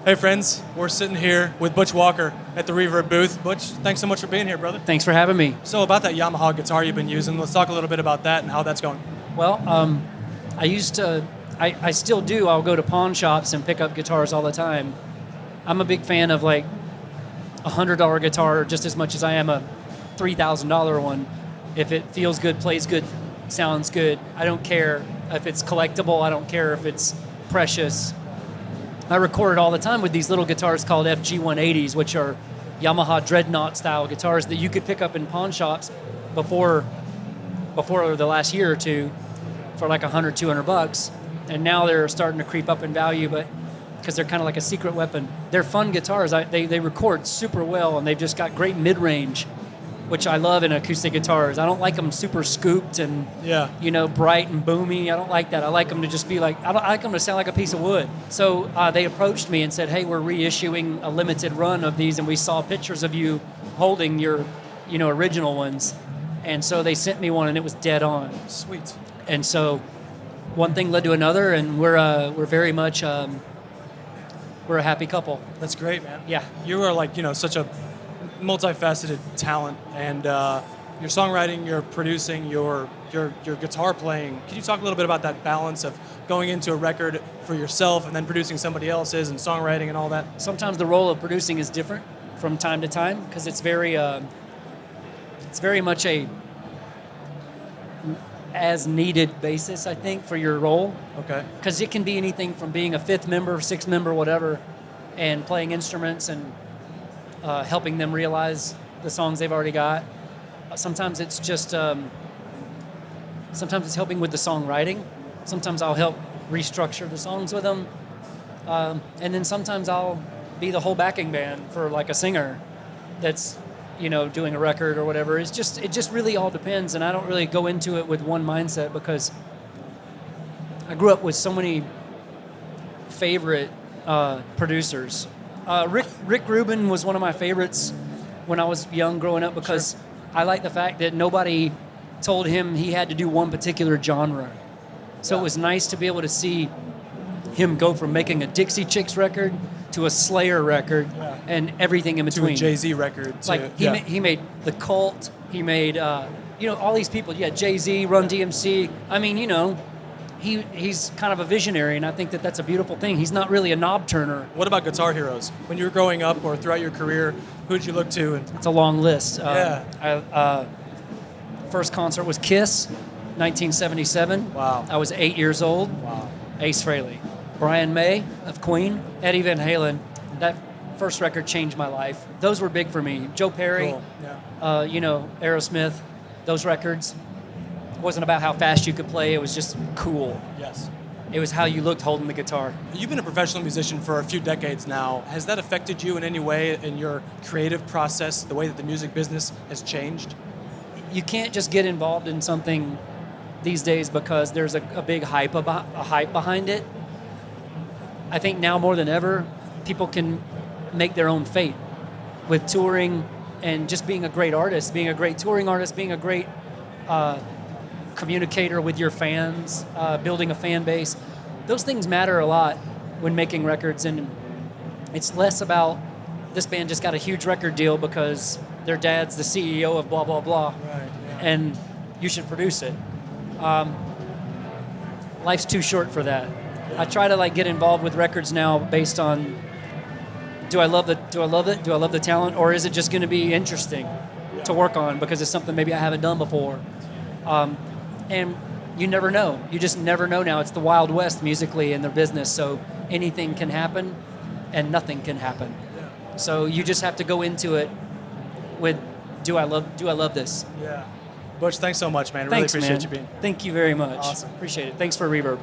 Hey friends, we're sitting here with Butch Walker at the Reverb booth. Butch, thanks so much for being here, brother. Thanks for having me. So about that Yamaha guitar you've been using, let's talk a little bit about that and how that's going. Well, I still do. I'll go to pawn shops and pick up guitars all the time. I'm a big fan of like a $100 guitar just as much as I am a $3,000 one. If it feels good, plays good, sounds good, I don't care if it's collectible. I don't care if it's precious. I record all the time with these little guitars called FG180s, which are Yamaha Dreadnought style guitars that you could pick up in pawn shops before the last year or two for like $100, $200. And now they're starting to creep up in value, but because they're kind of like a secret weapon. They're fun guitars. They record super well, and they've just got great mid-range, which I love in acoustic guitars. I don't like them super scooped and bright and boomy. I don't like that. I like them to just be like, I like them to sound like a piece of wood. So they approached me and said, hey, we're reissuing a limited run of these, and we saw pictures of you holding your original ones. And so they sent me one, and it was dead on. Sweet. And so one thing led to another, and we're very much we're a happy couple. That's great, man. Yeah. You are like, such a multifaceted talent, and your songwriting, your producing, your guitar playing. Can you talk a little bit about that balance of going into a record for yourself and then producing somebody else's and songwriting and all that? Sometimes the role of producing is different from time to time because it's very much a as needed basis, I think, for your role. Okay. Because it can be anything from being a fifth member, sixth member, whatever, and playing instruments and helping them realize the songs they've already got. Sometimes it's just, sometimes it's helping with the songwriting. Sometimes I'll help restructure the songs with them. And then sometimes I'll be the whole backing band for like a singer that's, doing a record or whatever. It just really all depends, and I don't really go into it with one mindset because I grew up with so many favorite producers. Rick Rubin was one of my favorites when I was young growing up because Sure. I like the fact that nobody told him he had to do one particular genre. So It was nice to be able to see him go from making a Dixie Chicks record to a Slayer record and everything in between. To a Jay-Z record. Like he made The Cult, he made all these people. Yeah, Jay-Z, Run DMC. I mean, he's kind of a visionary, and I think that that's a beautiful thing. He's not really a knob turner. What about guitar heroes? When you were growing up or throughout your career, who did you look to? It's a long list. Yeah. First concert was Kiss, 1977. Wow. I was 8 years old. Wow. Ace Frehley. Brian May of Queen. Eddie Van Halen. That first record changed my life. Those were big for me. Joe Perry. Cool. Yeah. Aerosmith. Those records. It wasn't about how fast you could play. It was just cool. Yes. It was how you looked holding the guitar. You've been a professional musician for a few decades now. Has that affected you in any way in your creative process, the way that the music business has changed? You can't just get involved in something these days because there's a big hype behind it. I think now more than ever, people can make their own fate with touring and just being a great artist, being a great touring artist, being a great communicator with your fans, building a fan base. Those things matter a lot when making records, and it's less about this band just got a huge record deal because their dad's the CEO of blah, blah, blah, Right. Yeah. and you should produce it. Life's too short for that. I try to get involved with records now based on do I love it? Do I love the talent, or is it just going to be interesting to work on because it's something maybe I haven't done before? And you never know. You just never know now. It's the Wild West musically in the business, so anything can happen and nothing can happen. Yeah. So you just have to go into it with do I love this? Yeah. Butch, thanks so much, man. Thanks, really appreciate man. you being. Thank you very much. Awesome. Appreciate it. Thanks for Reverb.